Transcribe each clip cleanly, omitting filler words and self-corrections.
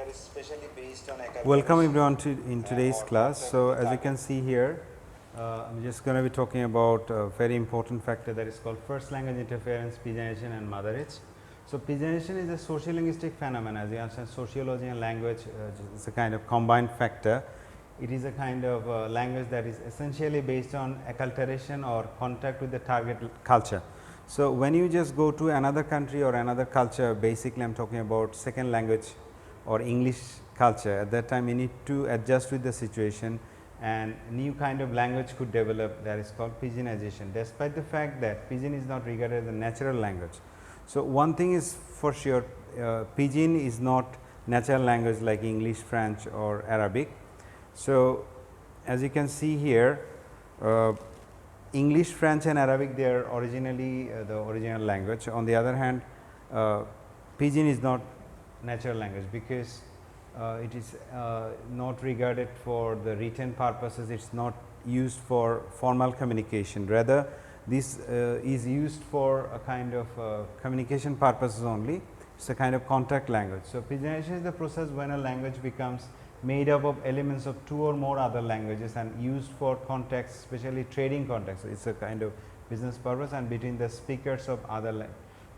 is specially based on acculturation. Welcome everyone to in today's class. So, as you can see here, I'm just going to be talking about a very important factor that is called first language interference, pidginization and Motherese. So, pidginization is a sociolinguistic phenomenon. As you understand, sociology and language is a kind of combined factor. It is a kind of language that is essentially based on acculturation or contact with the target culture. So, when you just go to another country or another culture, basically I am talking about second language or English culture. At that time you need to adjust with the situation, and new kind of language could develop, that is called pidginization, despite the fact that pidgin is not regarded as a natural language. So, one thing is for sure, pidgin is not natural language like English, French or Arabic. So, as you can see here, English, French and Arabic, they are originally the original language. On the other hand, pidgin is not natural language because it is not regarded for the written purposes, it is not used for formal communication, rather this is used for a kind of communication purposes only. It is a kind of contact language. So, pidginization is the process when a language becomes made up of elements of two or more other languages and used for context, especially trading context. It is a kind of business purpose and between the speakers of other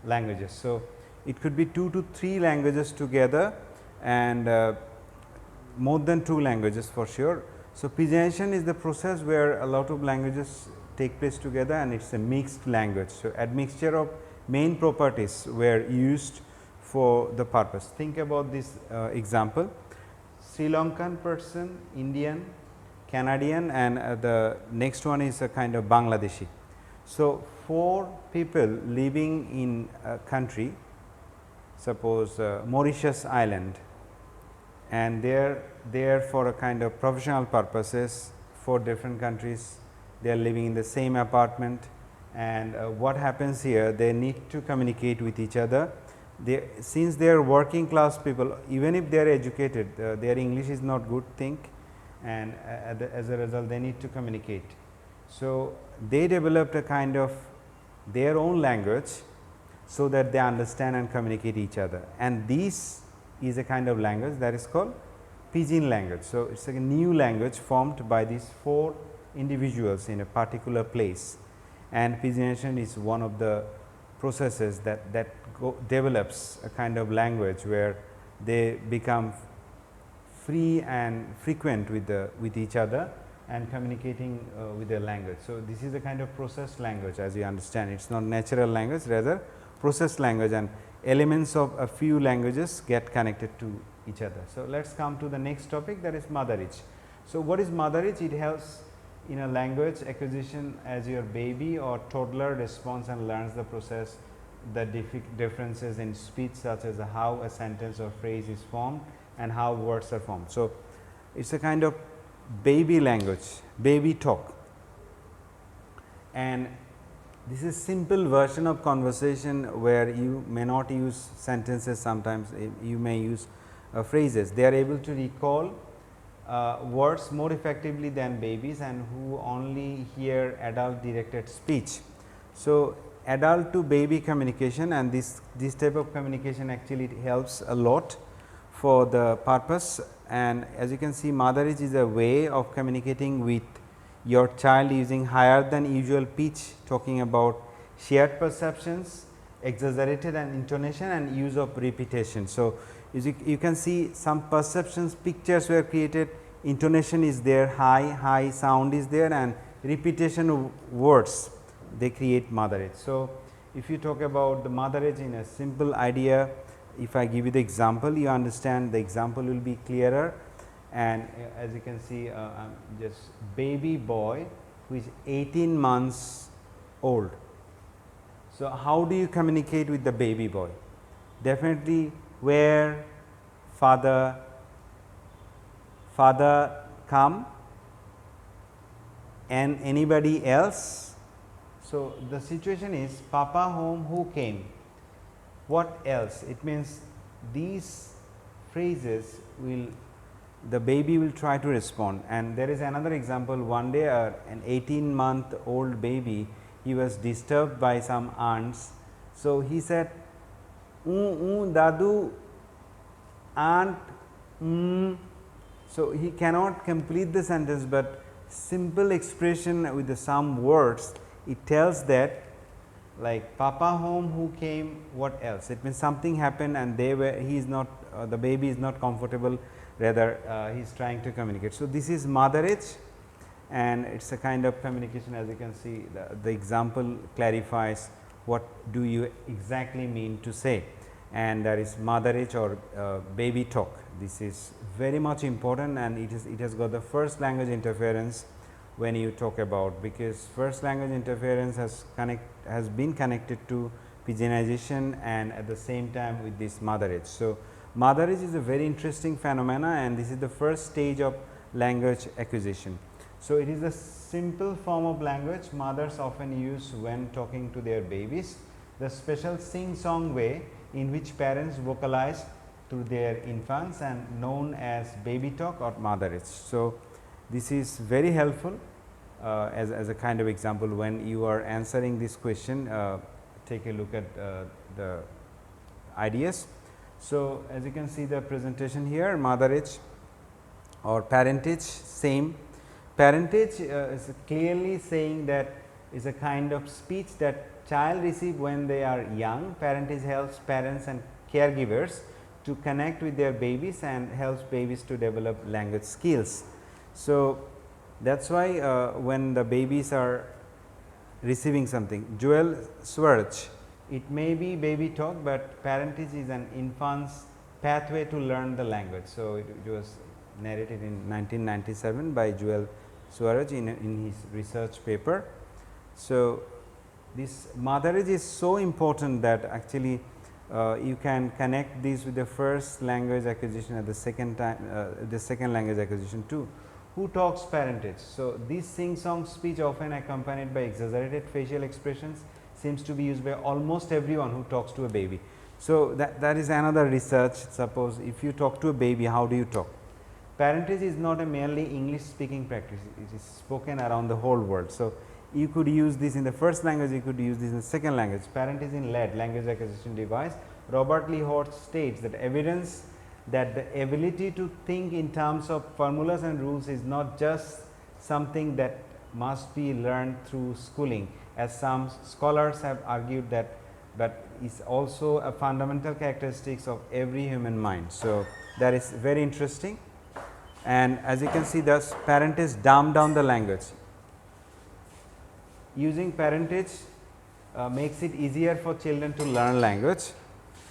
languages. So, it could be 2 to 3 languages together and more than 2 languages for sure. So, pidginization is the process where a lot of languages take place together and it is a mixed language. So, admixture of main properties were used for the purpose. Think about this example. Sri Lankan person, Indian, Canadian and the next one is a kind of Bangladeshi. So, 4 people living in a country, suppose Mauritius island, and they are there for a kind of professional purposes, 4 different countries, they are living in the same apartment, and what happens here, they need to communicate with each other. Since they are working class people, even if they are educated, their English is not good thing, and as a result they need to communicate. So, they developed a kind of their own language, so that they understand and communicate each other, and this is a kind of language that is called pidgin language. So, it is a new language formed by these 4 individuals in a particular place, and pidginization is one of the processes that develops a kind of language where they become free and frequent with each other and communicating with their language. So, this is a kind of processed language, as you understand. It is not natural language, rather processed language, and elements of a few languages get connected to each other. So, let us come to the next topic, that is Motherese. So, what is Motherese? It helps in a language acquisition as your baby or toddler responds and learns the process, the differences in speech, such as how a sentence or phrase is formed and how words are formed. So, it is a kind of baby language, baby talk, and this is simple version of conversation where you may not use sentences, sometimes you may use phrases. They are able to recall words more effectively than babies and who only hear adult directed speech. So, adult to baby communication, and this type of communication actually it helps a lot for the purpose, and as you can see, Motherese is a way of communicating with your child using higher than usual pitch, talking about shared perceptions, exaggerated and intonation and use of repetition. So, you can see some perceptions, pictures were created, intonation is there, high sound is there, and repetition of words, they create Motherese. So, if you talk about the Motherese in a simple idea, if I give you the example, you understand the example will be clearer. And as you can see, just baby boy who is 18 months old. So, how do you communicate with the baby boy? Definitely where father come and anybody else. So, the situation is papa home, who came, what else? It means these phrases will, the baby will try to respond. And there is another example, one day an 18-month old baby, he was disturbed by some ants. So, he said, dadu, aunt So, he cannot complete the sentence, but simple expression with the some words, it tells that like papa home, who came, what else. It means something happened and they were, he is not, the baby is not comfortable, rather he is trying to communicate. So, this is Motherese, and it is a kind of communication. As you can see, the example clarifies what do you exactly mean to say, and that is Motherese or baby talk. This is very much important, and it has got the first language interference when you talk about, because first language interference has been connected to Pidginization and at the same time with this Motherese. So, Motherese is a very interesting phenomena, and this is the first stage of language acquisition. So, it is a simple form of language mothers often use when talking to their babies, the special sing song way in which parents vocalize to their infants and known as baby talk or Motherese. So, this is very helpful as a kind of example when you are answering this question. Take a look at the ideas. So, as you can see the presentation here, Motherese or parentage, same. Parentage is clearly saying that is a kind of speech that child receive when they are young. Parentage helps parents and caregivers to connect with their babies and helps babies to develop language skills. So, that is why when the babies are receiving something, Joel Swartz, it may be baby talk, but parentage is an infant's pathway to learn the language. So, it was narrated in 1997 by Joel Swartz in his research paper. So, this Motherese is so important that actually you can connect this with the first language acquisition at the second time, the second language acquisition too. Who talks parentage? So, this sing song speech often accompanied by exaggerated facial expressions seems to be used by almost everyone who talks to a baby. So, that is another research. Suppose if you talk to a baby, how do you talk? Parentage is not a merely English speaking practice, it is spoken around the whole world. So, you could use this in the first language, you could use this in the second language. Parentage in LED, language acquisition device. Robert Lee Hort states that evidence that the ability to think in terms of formulas and rules is not just something that must be learned through schooling, as some scholars have argued that, but is also a fundamental characteristics of every human mind. So, that is very interesting, and as you can see, thus parentage dumb down the language. Using parentage makes it easier for children to learn language,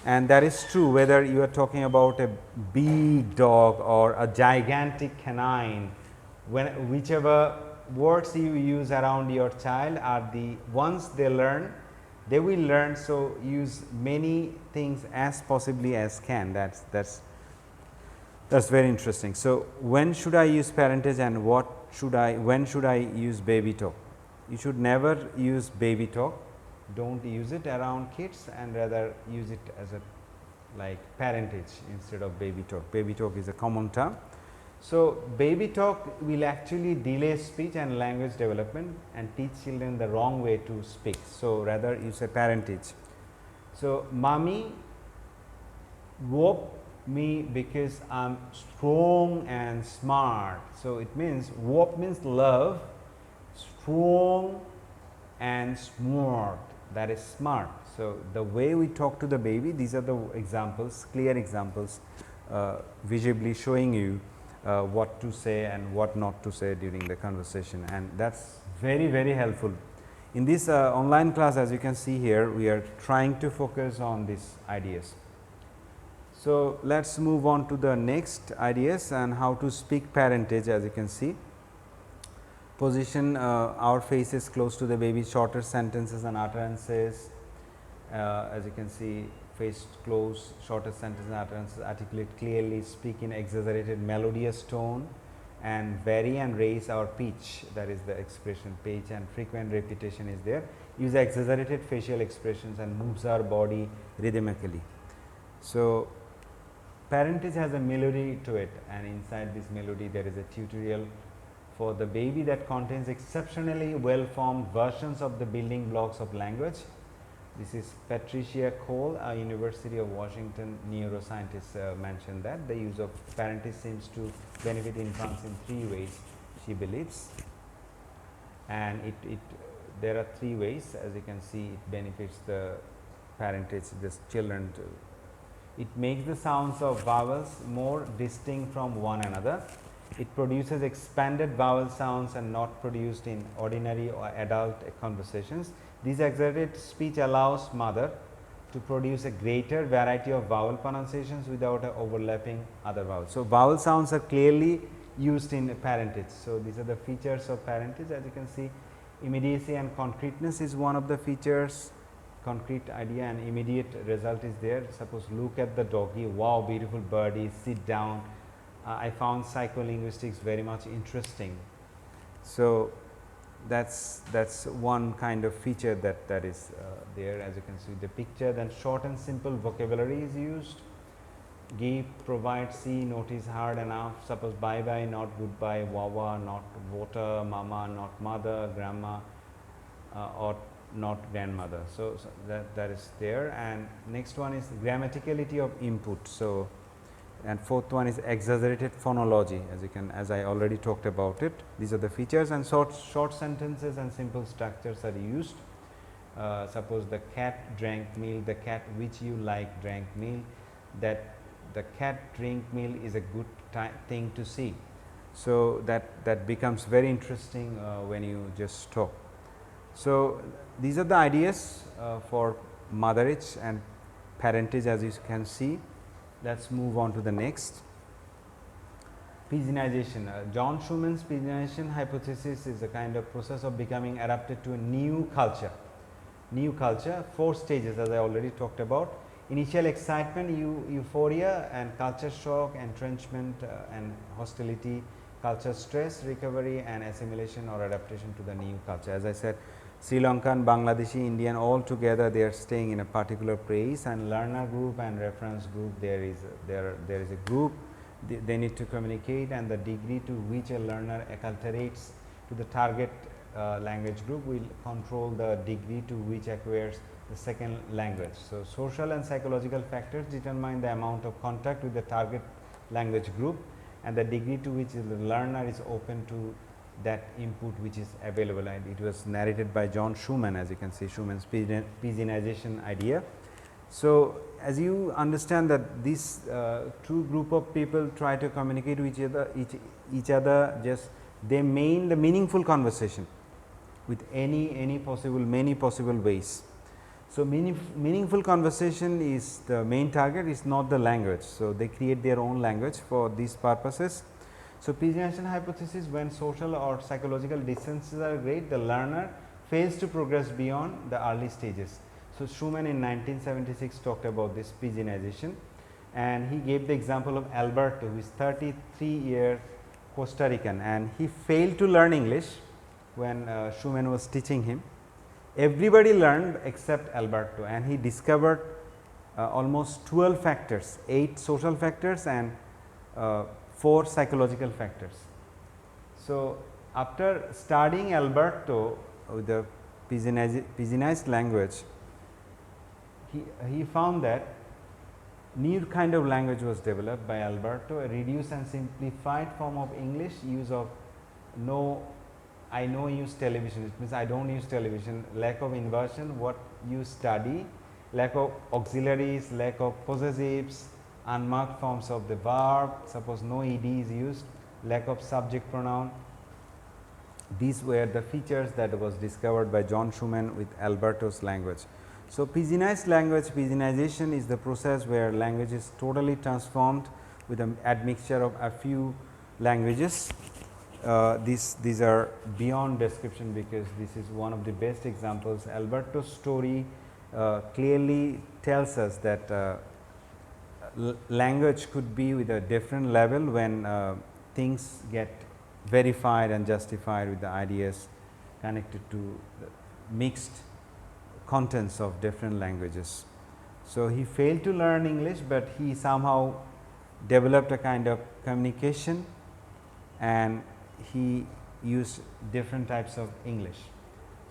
and that is true whether you are talking about a big dog or a gigantic canine. Whichever words you use around your child are the ones they learn, they will learn. So, use many things as possibly as can. That's very interesting. So, when should I use parentage and when should I use baby talk? You should never use baby talk, don't use it around kids, and rather use it as a like parentage instead of baby talk. Baby talk is a common term. So, baby talk will actually delay speech and language development and teach children the wrong way to speak. So, rather use a parentage. So, mommy whoop me because I am strong and smart. So, it means whoop means love, strong and smart, that is smart. So, the way we talk to the baby, these are the examples, clear examples visibly showing you what to say and what not to say during the conversation, and that is very helpful. In this online class, as you can see here, we are trying to focus on these ideas. So, let us move on to the next ideas and how to speak parentage. As you can see, position our faces close to the baby, shorter sentences and utterances. As you can see, face close, shorter sentences and utterances, articulate clearly, speak in exaggerated melodious tone, and vary and raise our pitch, that is the expression pitch, and frequent repetition is there. Use exaggerated facial expressions and moves our body rhythmically. So, parentage has a melody to it, and inside this melody there is a tutorial for the baby that contains exceptionally well formed versions of the building blocks of language. This is Patricia Cole, a University of Washington neuroscientist mentioned that the use of Parentese seems to benefit infants in 3 ways, she believes. And there are 3 ways, as you can see, it benefits the Parentese, the children. It makes the sounds of vowels more distinct from one another. It produces expanded vowel sounds and not produced in ordinary or adult conversations. This exaggerated speech allows mother to produce a greater variety of vowel pronunciations without overlapping other vowels. So, vowel sounds are clearly used in Parentese. So, these are the features of Parentese. As you can see, immediacy and concreteness is one of the features, concrete idea and immediate result is there. Suppose look at the doggy, wow, beautiful birdie, sit down. I found psycholinguistics very much interesting. So, that's one kind of feature that is there, as you can see the picture. Then short and simple vocabulary is used. Give, provide, see, notice, hard enough. Suppose bye bye, not goodbye, wawa, not water, mama, not mother, grandma, or not grandmother. So, that is there. And next one is grammaticality of input. So, and fourth one is exaggerated phonology, as I already talked about it. These are the features, and short sentences and simple structures are used. Suppose the cat drank milk, the cat which you like drank milk, that the cat drink milk is a good thing to see. So, that becomes very interesting when you just talk. So, these are the ideas for Motherese and Parentese, as you can see. Let us move on to the next. Pidginization. John Schumann's Pidginization hypothesis is a kind of process of becoming adapted to a new culture. New culture, 4 stages, as I already talked about. Initial excitement, euphoria, and culture shock, entrenchment and hostility, culture stress, recovery, and assimilation or adaptation to the new culture. As I said, Sri Lankan, Bangladeshi, Indian, all together they are staying in a particular place, and learner group and reference group, there is a group, they need to communicate, and the degree to which a learner acculturates to the target language group will control the degree to which acquires the second language. So, social and psychological factors determine the amount of contact with the target language group and the degree to which the learner is open to that input which is available, and it was narrated by John Schumann, as you can see, Schumann's Pidginization idea. So, as you understand that this two group of people try to communicate with each other, just they mean the meaningful conversation with many possible ways. So, meaningful conversation is the main target, is not the language. So, they create their own language for these purposes. So, Pidginization hypothesis, when social or psychological distances are great, the learner fails to progress beyond the early stages. So, Schumann in 1976 talked about this Pidginization, and he gave the example of Alberto, who is 33-year Costa Rican, and he failed to learn English when Schumann was teaching him. Everybody learned except Alberto, and he discovered almost 12 factors, 8 social factors and 4 psychological factors. So, after studying Alberto with the Pidginized language, he found that new kind of language was developed by Alberto, a reduced and simplified form of English, use of I know use television, it means I do not use television, lack of inversion, what you study, lack of auxiliaries, lack of possessives, unmarked forms of the verb, suppose no ed is used, lack of subject pronoun. These were the features that was discovered by John Schumann with Alberto's language. So, Pidginized language, Pidginization is the process where language is totally transformed with an admixture of a few languages. These are beyond description, because this is one of the best examples. Alberto's story clearly tells us that language could be with a different level when things get verified and justified with the ideas connected to the mixed contents of different languages. So, he failed to learn English, but he somehow developed a kind of communication, and he used different types of English.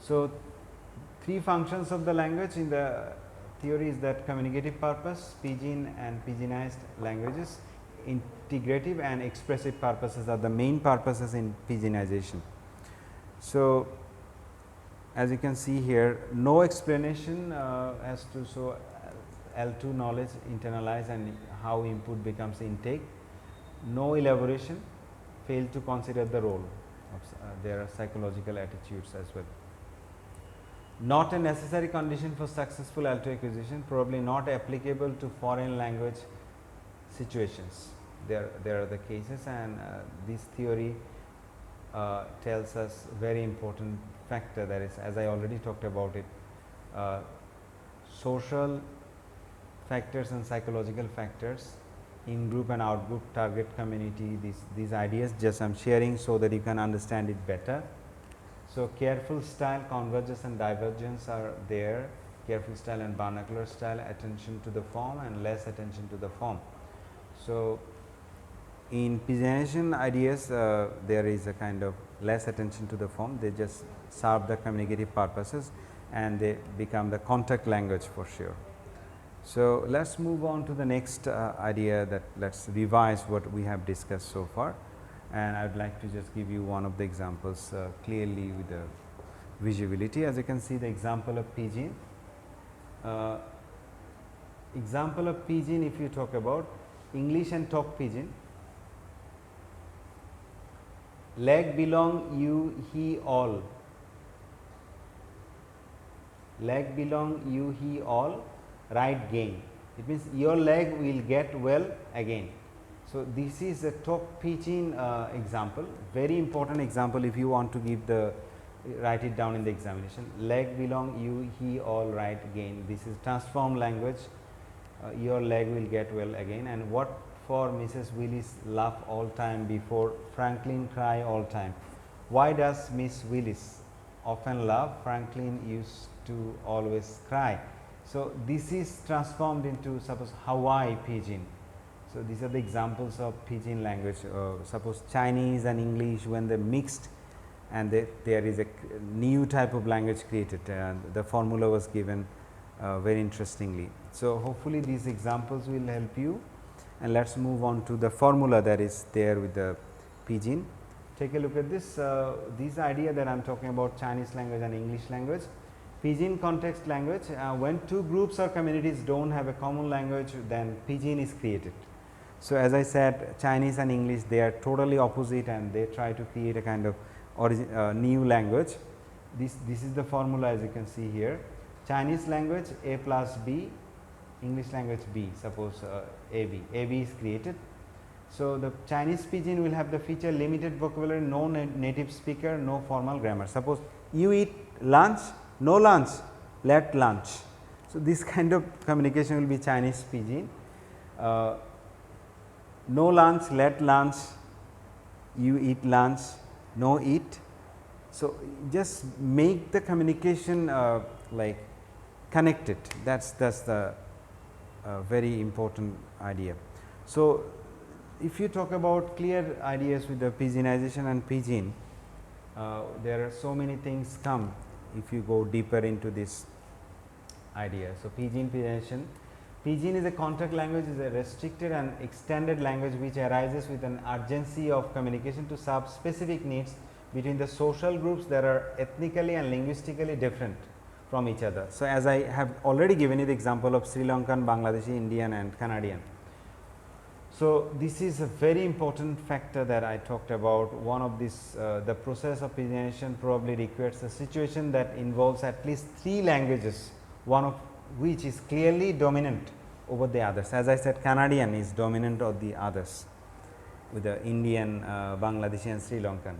So, three functions of the language in the theory is that communicative purpose, Pidgin and Pidginized languages, integrative and expressive purposes are the main purposes in Pidginization. So, as you can see here, no explanation as to so L2 knowledge internalize and how input becomes intake, no elaboration, fail to consider the role of their psychological attitudes as well. Not a necessary condition for successful L2 acquisition, probably not applicable to foreign language situations. There are the cases, and this theory tells us very important factor, that is, as I already talked about it, social factors and psychological factors, in group and out group, target community, these ideas just I am sharing so that you can understand it better. So, careful style, convergence and divergence are there, careful style and vernacular style, attention to the form and less attention to the form. So, in Pidginization ideas there is a kind of less attention to the form, they just serve the communicative purposes and they become the contact language for sure. So, let us move on to the next idea, that let us revise what we have discussed so far, and I would like to just give you one of the examples clearly with the visibility. As you can see, the example of Pidgin. Example of Pidgin, if you talk about English and talk Pidgin, leg belong you, he, all. Leg belong you, he, all, right gain. It means your leg will get well again. So, this is a talk Pidgin example, very important example if you want to give the write it down in the examination. Leg belong you, he, all, right gain. This is transformed language, your leg will get well again. And what for Mrs. Willis laugh all time before Franklin cry all time. Why does Miss Willis often laugh? Franklin used to always cry. So, this is transformed into suppose Hawaii Pidgin. So, these are the examples of Pidgin language. Suppose Chinese and English, when they mixed and there is a new type of language created, the formula was given very interestingly. So, hopefully these examples will help you, and let us move on to the formula that is there with the Pidgin. Take a look at this, idea that I am talking about, Chinese language and English language. Pidgin context language, when two groups or communities do not have a common language, then Pidgin is created. So, as I said, Chinese and English, they are totally opposite and they try to create a kind of new language. This is the formula, as you can see here. Chinese language A plus B, English language B, suppose AB is created. So, the Chinese Pidgin will have the feature limited vocabulary, no native speaker, no formal grammar. Suppose you eat lunch, no lunch, let lunch. So, this kind of communication will be Chinese Pidgin. No lunch, let lunch, you eat lunch, no eat. So, just make the communication like connected, that is the very important idea. So, if you talk about clear ideas with the Pidginization and Pidgin, there are so many things come if you go deeper into this idea. So, Pidginization. Pidgin is a contact language, is a restricted and extended language which arises with an urgency of communication to serve specific needs between the social groups that are ethnically and linguistically different from each other. So, as I have already given you the example of Sri Lankan, Bangladeshi, Indian and Canadian. So, this is a very important factor that I talked about. One of this, the process of Pidginization probably requires a situation that involves at least 3 languages, one of which is clearly dominant over the others. As I said, Canadian is dominant of the others with the Indian, Bangladeshi and Sri Lankan.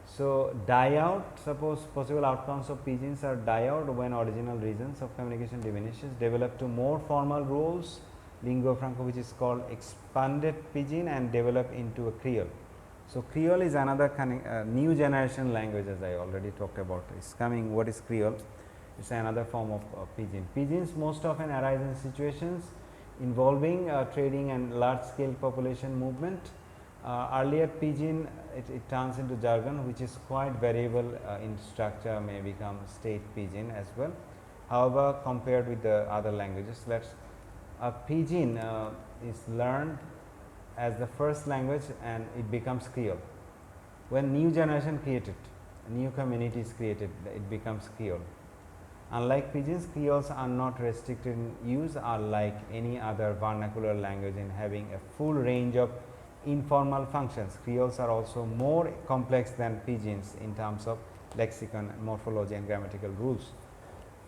So, die out, suppose possible outcomes of Pidgins are die out when original regions of communication diminishes, develop to more formal roles, lingua franca which is called expanded Pidgin, and develop into a creole. So, creole is another new generation language, as I already talked about. It is coming. What is creole? It is another form of Pidgin. Pidgins most often arise in situations involving trading and large scale population movement. Earlier Pidgin, it turns into jargon, which is quite variable in structure, may become state Pidgin as well. However, compared with the other languages, a Pidgin is learned as the first language and it becomes Creole. When new generation created, new community is created, it becomes Creole. Unlike Pidgins, Creoles are not restricted in use, are like any other vernacular language in having a full range of informal functions. Creoles are also more complex than Pidgins in terms of lexicon, morphology and grammatical rules.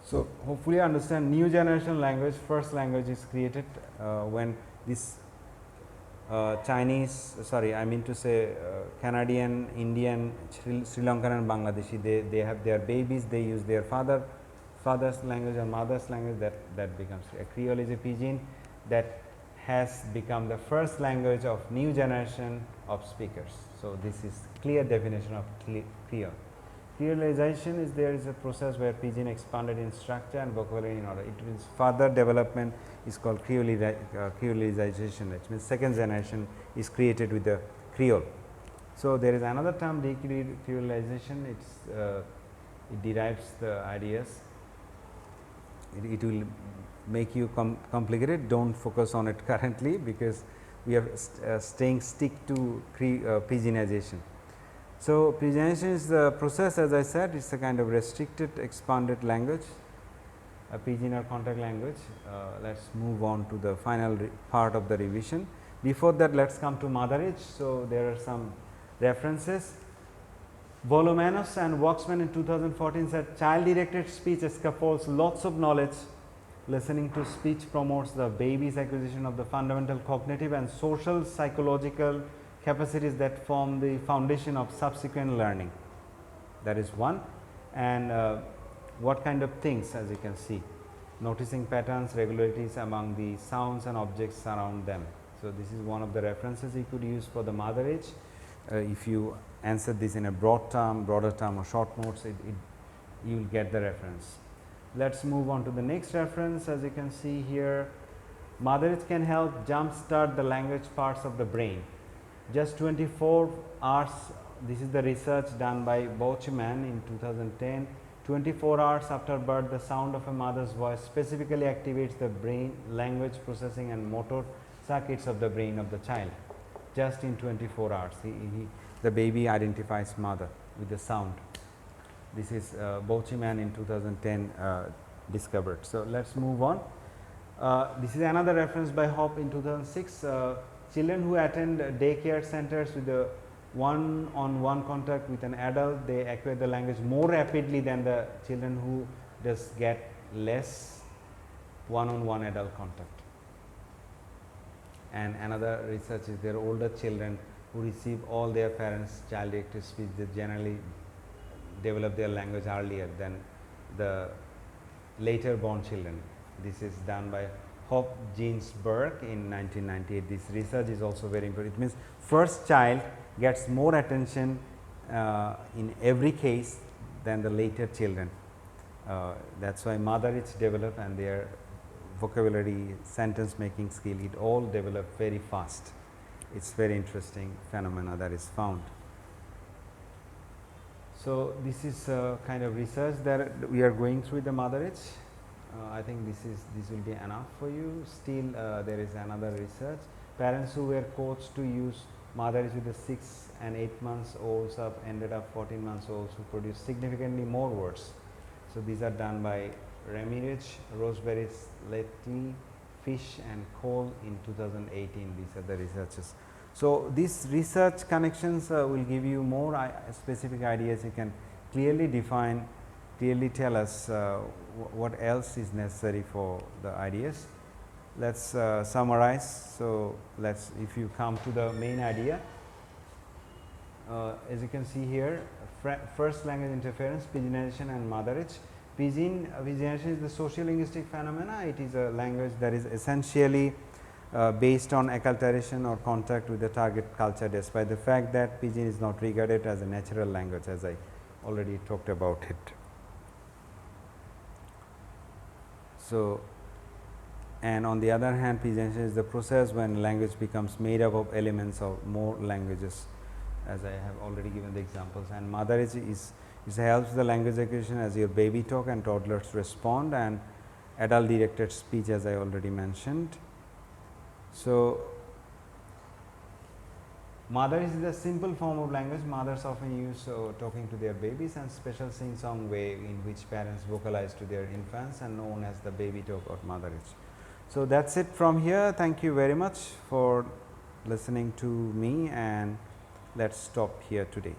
So, hopefully understand new generation language, first language is created when this Chinese, sorry, I mean to say Canadian, Indian, Sri Lankan and Bangladeshi, they have their babies, they use their father's language or mother's language, that becomes a Creole is a Pidgin that has become the first language of new generation of speakers. So, this is clear definition of Creole. Creolization is there is a process where Pidgin expanded in structure and vocabulary in order. It means further development is called creolization, which means second generation is created with the Creole. So, there is another term decreolization, it derives the ideas, it will make you complicated, do not focus on it currently because we are stick to Pidginization. So, Pidginization is the process, as I said, it is a kind of restricted expanded language, a Pidgin or contact language. Let us move on to the final part of the revision. Before that, let us come to Motherese. So, there are some references. Volumenos and Waxman in 2014 said child directed speech scaffolds lots of knowledge. Listening to speech promotes the baby's acquisition of the fundamental cognitive and social psychological capacities that form the foundation of subsequent learning. That is one. And what kind of things, as you can see, noticing patterns, regularities among the sounds and objects around them. So, this is one of the references you could use for the Motherese. If you answer this in a broader term or short notes, you will get the reference. Let us move on to the next reference. As you can see here, Motherese can help jumpstart the language parts of the brain. Just 24 hours, this is the research done by Schumann in 2010. 24 hours after birth, the sound of a mother's voice specifically activates the brain language processing and motor circuits of the brain of the child. Just in 24 hours, the baby identifies mother with the sound. This is Schumann in 2010 discovered. So, let us move on. This is another reference by Hoppe in 2006. Children who attend daycare centers with the one-on-one contact with an adult, they acquire the language more rapidly than the children who just get less one-on-one adult contact. And another research is there older children who receive all their parents' child directed speech, they generally develop their language earlier than the later born children. This is done by Hoppe Ginsberg in 1998. This research is also very important. It means first child gets more attention in every case than the later children. That is why Motherese develop and their vocabulary, sentence making skill, it all develop very fast. It is very interesting phenomena that is found. So, this is kind of research that we are going through the Motherese. I think this will be enough for you. Still there is another research. Parents who were coached to use Motherese with the 6 and 8 months olds up ended up 14 months olds who produce significantly more words. So, these are done by Ramirez, Roseberry, Letty, Fish and Cole in 2018. These are the researches. So, these research connections will give you more specific ideas. You can clearly define, clearly tell us what else is necessary for the ideas. Let us summarize. So, if you come to the main idea, as you can see here, first language interference, Pidginization and Motherese. Pidginization is the sociolinguistic phenomena. It is a language that is essentially based on acculturation or contact with the target culture, despite the fact that Pidgin is not regarded as a natural language, as I already talked about it. So, and on the other hand, Pidginization is the process when language becomes made up of elements of more languages, as I have already given the examples. And Motherese is helps the language acquisition as your baby talk and toddlers respond, and adult directed speech, as I already mentioned. So, Motherese is a simple form of language mothers often use talking to their babies, and special sing song way in which parents vocalize to their infants and known as the baby talk or Motherese. So, that is it from here. Thank you very much for listening to me, and let us stop here today.